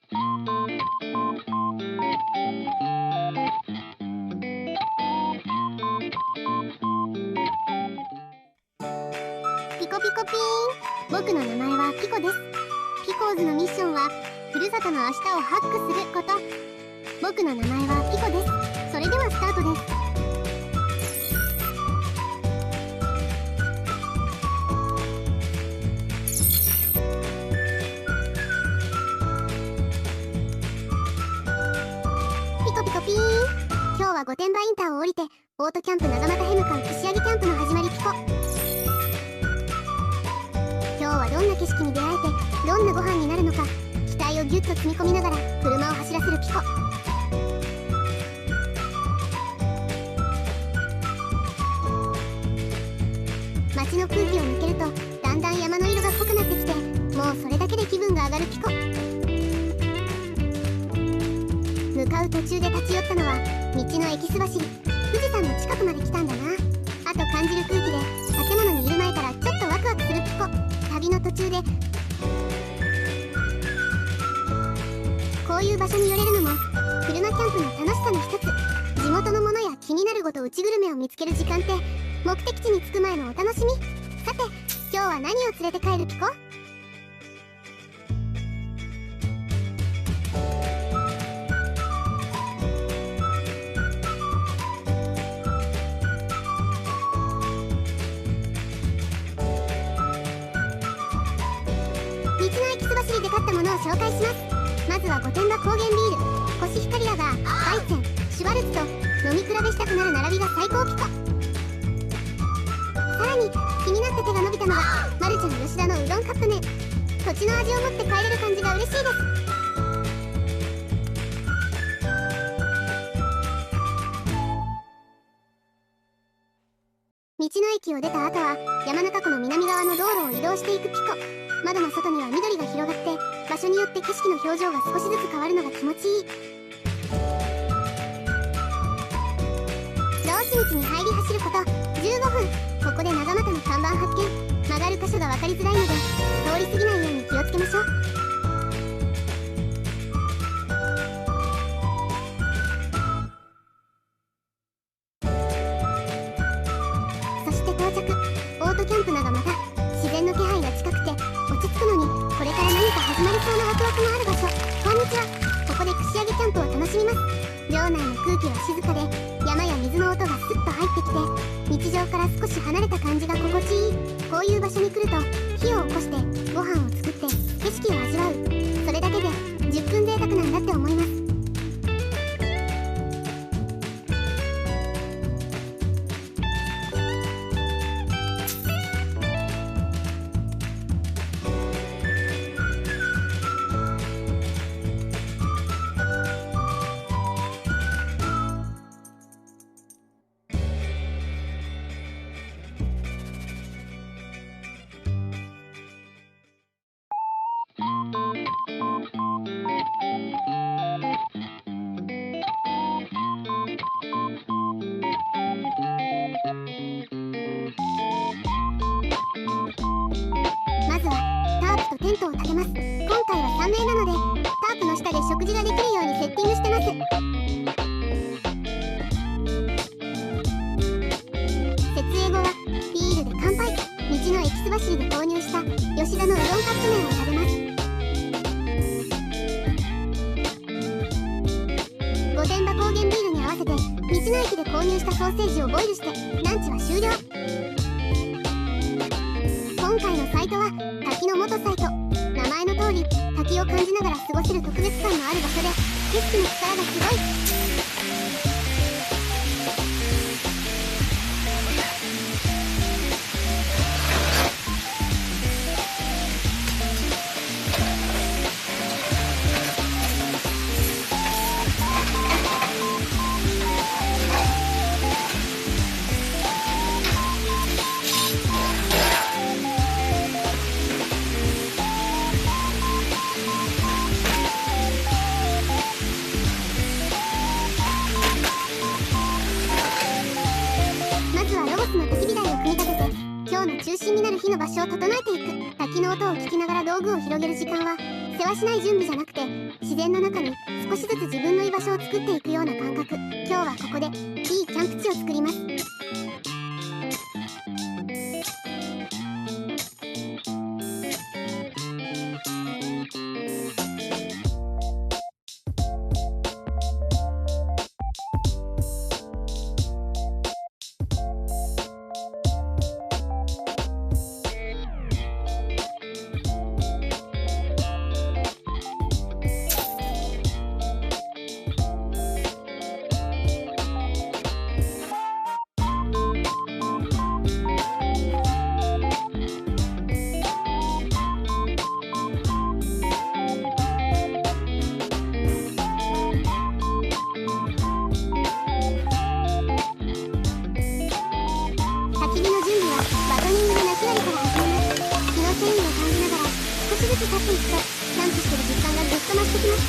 ピコピコピーン。僕の名前はピコです。ピコーズのミッションはふるさとの明日をハックすること。僕の名前はピコです。それではスタートです。ピコピコピーン。今日は御殿場インターを降りてオートキャンプ長俣へ向かう串揚げキャンプの始まり。ピコ。今日はどんな景色に出会えてどんなご飯になるのか、期待をギュッと積み込みながら車を走らせるピコ。街の空気を抜けるとだんだん山の色が濃くなってきて、もうそれだけで気分が上がるピコ。向かう途中で立ち寄ったのは道のエキス走り。富士山の近くまで来たんだな。あと感じる空気で建物にいる前からちょっとワクワクするピコ。旅の途中でこういう場所に寄れるのも車キャンプの楽しさの一つ。地元のものや気になるごとうちグルメを見つける時間って目的地に着く前のお楽しみ。さて今日は何を連れて帰るピコ？道のエキス走りで買ったものを紹介します。まずは御殿場高原ビール、コシヒカリラガー、バイツェン、シュワルツと飲み比べしたくなる並びが最高ピコ。さらに気になって手が伸びたのがマルちゃん吉田のうどんカップ麺。土地の味を持って帰れる感じが嬉しいです。道の駅を出た後は山中湖の南側の道路を移動していくピコ。窓の外には緑が広がって場所によって景色の表情が少しずつ変わるのが気持ちいい。道志道に入り走ること15分。ここで長俣の看板発見。曲がる箇所が分かりづらいので通り過ぎないように気をつけましょう。そして到着。オートキャンプ長俣。自然の気配が近くて落ち着くのにこれから何か始まりそうなワクワクのある場所。こんにちは。ここで串揚げキャンプを楽しみます。場内の空気は静かで山や水の音がスッと入ってきて日常から少し離れた感じが心地いい。こういう場所に来ると火を起こしてご飯を作って景色を味わう。それだけで10分贅沢なんだって思います。まずはタープとテントを立てます。今回は3名なのでタープの下で食事ができるようにセッティングしてます。設営後はビールで乾杯。道のエキス走りで購入した吉田のうどんカップ麺を食べます。御殿場高原ビールに合わせて道の駅で購入したソーセージをボイルしてランチは終了。今回のサイトは滝の元サイト。名前の通り滝を感じながら過ごせる特別感のある場所で景色の力がすごい。中心になる火の場所を整えていく。滝の音を聞きながら道具を広げる時間はせわしない準備じゃなくて、自然の中に少しずつ自分の居場所を作っていくような感覚。今日はここでいいキャンプ地を作ります。少しずつ経っていくと、キャンプしてる実感がぐっと増してきます。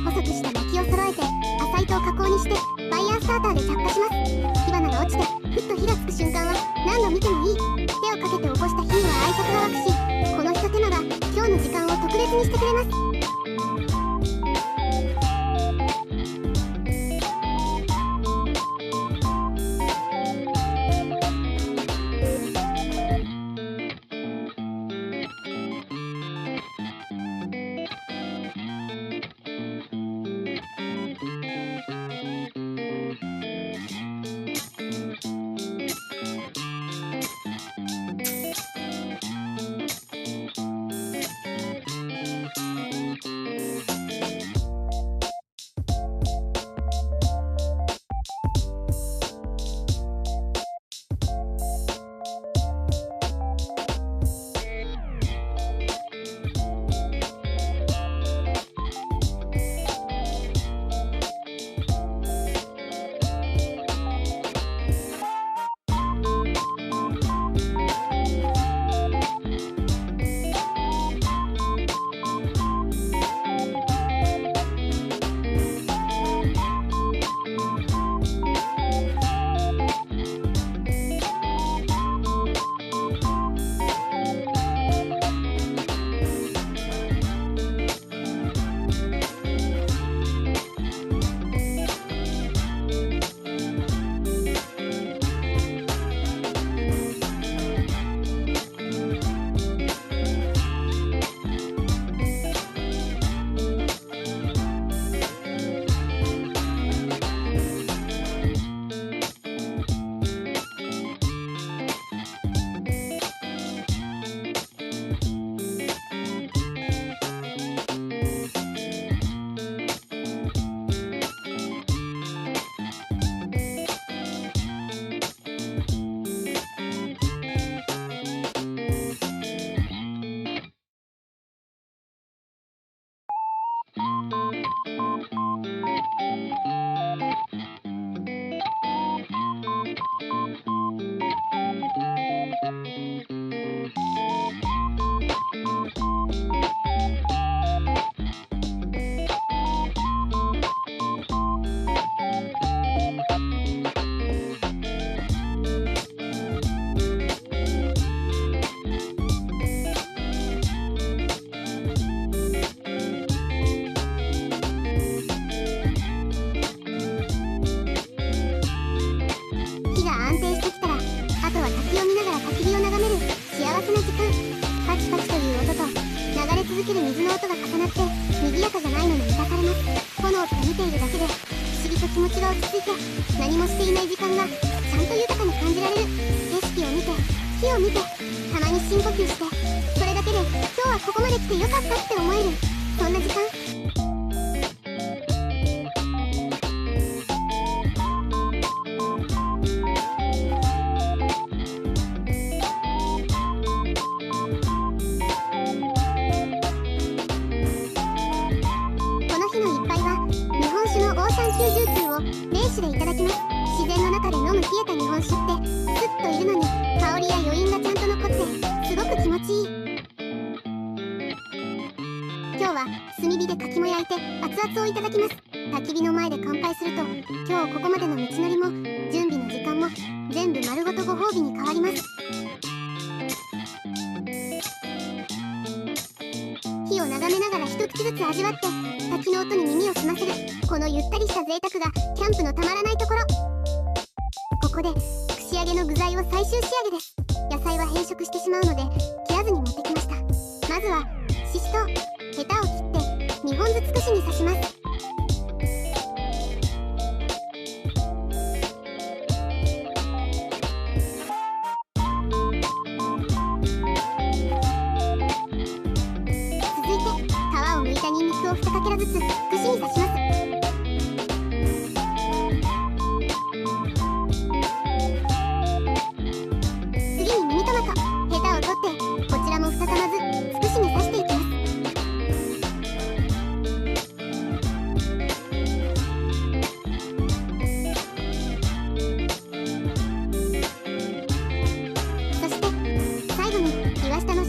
細くした薪を揃えて浅い糸を加工にしてファイヤースターターで着火します。火花が落ちてふっと火がつく瞬間は何度見てもいい。手をかけて起こした火には愛着が湧くし、このひと手間が今日の時間を特別にしてくれます。続ける水の音が重なって賑やかじゃないのに満たされます。炎とか見ているだけで不思議と気持ちが落ち着いて、何もしていない時間がちゃんと豊かに感じられる。景色を見て、火を見て、たまに深呼吸して、それだけで今日はここまで来てよかったって思える、そんな時間。名酒でいただきます。自然の中で飲む冷えた日本酒ってスッといるのに香りや余韻がちゃんと残ってすごく気持ちいい。今日は炭火で柿も焼いて熱々をいただきます。焚き火の前で乾杯すると今日ここまでの道のりも準備の時間も全部丸ごとご褒美に変わります。火を眺めながら一口ずつ味わって滝の音に耳を澄ませる、このゆったりした贅沢がキャンプのたまらないところ。ここで串揚げの具材を最終仕上げです。野菜は変色してしまうので切らずに持ってきました。まずはししとう、ヘタを切って2本ずつ串に刺します。続いて皮を剥いたニンニクを2かけらずつ串に刺します。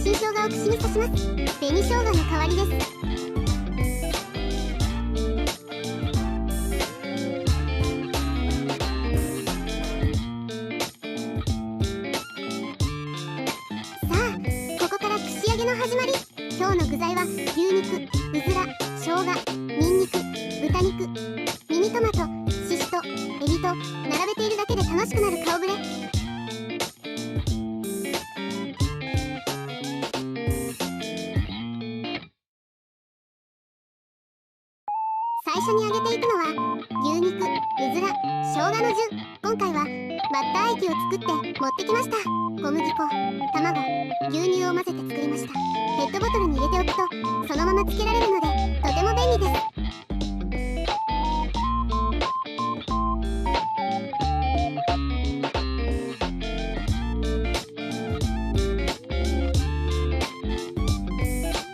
新生姜を串に刺します。紅生姜の代わりです。さあ、ここから串揚げの始まり。今日の具材は牛肉、うずら、生姜、ニンニク、豚肉、ミニトマト、ししとう、エビと並べているだけで楽しくなる顔ぶれ。最初に揚げていくのは牛肉、うずら、生姜の順。今回はバッター液を作って持ってきました。小麦粉、卵、牛乳を混ぜて作りました。ペットボトルに入れておくとそのままつけられるのでとても便利です。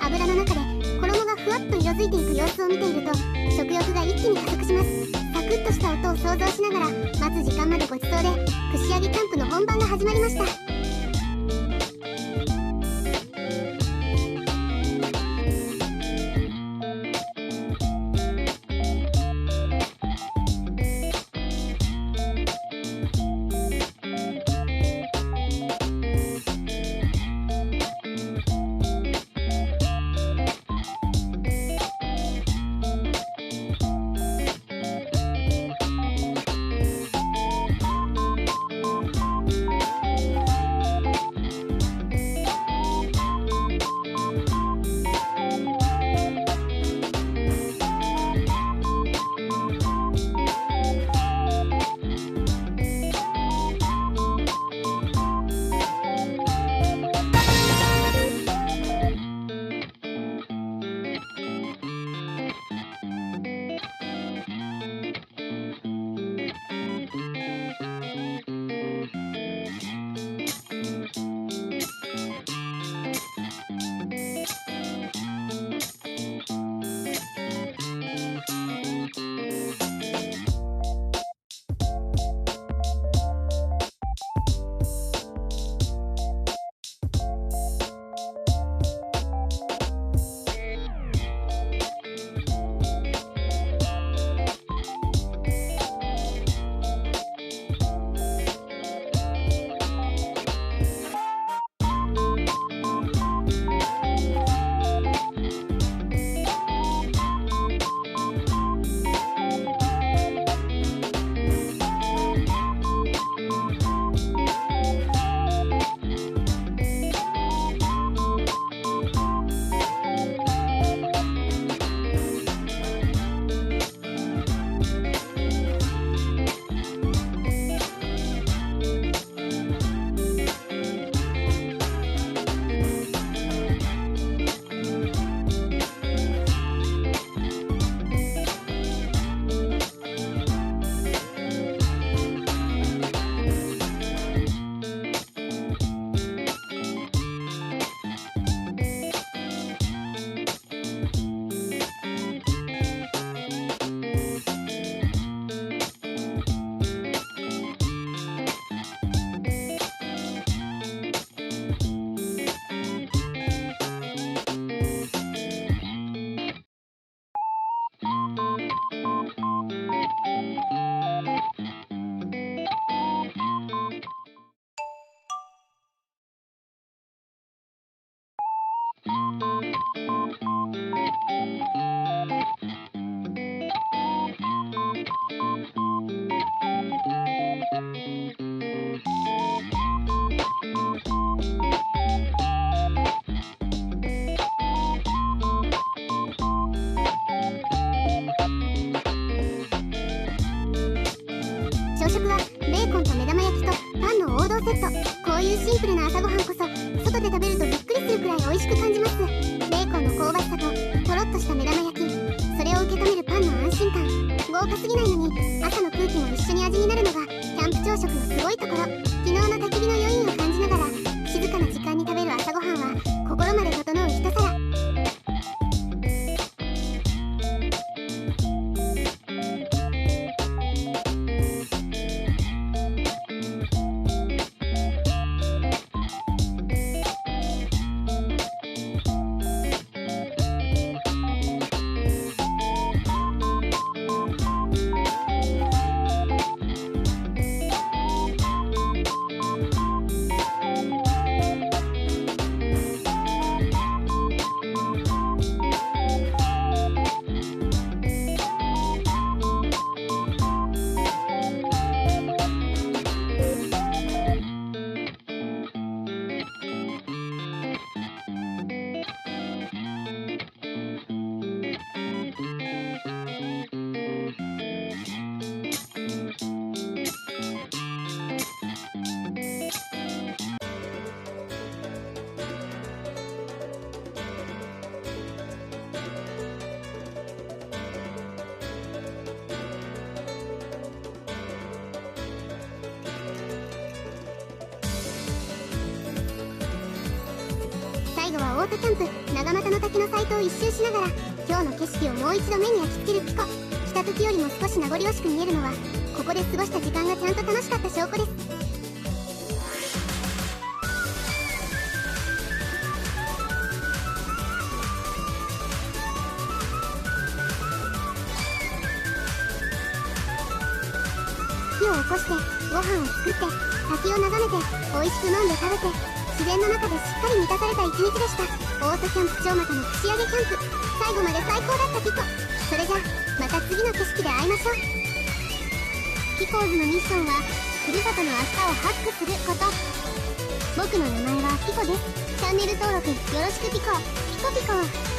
油の中で衣がふわっと色づいていく様子を見ていると食欲が一気に加速します。サクッとした音を想像しながら待つ時間までごちそうで串揚げキャンプの本番が始まりました。食はベーコンと目玉焼きとパンの王道セット。こういうシンプルな朝ごはんこそ外で食べるとびっくりするくらい美味しく感じます。ベーコンの香ばしさととろっとした目玉焼き、それを受け止めるパンの安心感、豪華すぎないのに朝の空気も一緒に味になるのがキャンプ朝食のすごいところ。昨日の焚き火の余韻を感じながら静かな時間に食べる朝ごはんは心まで整う一皿。最後はオートキャンプ長俣の滝のサイトを一周しながら今日の景色をもう一度目に焼き付けるピコ。来た時よりも少し名残惜しく見えるのはここで過ごした時間がちゃんと楽しかった証拠です。火を起こしてご飯を作って滝を眺めて美味しく飲んで食べて自然の中でしっかり満たされた一日でした。オートキャンプ長俣の串揚げキャンプ、最後まで最高だったピコ。それじゃまた次の景色で会いましょう。ピコーズのミッションはふるさとの明日をハックすること。僕の名前はピコです。チャンネル登録よろしくピコ。ピコピコ。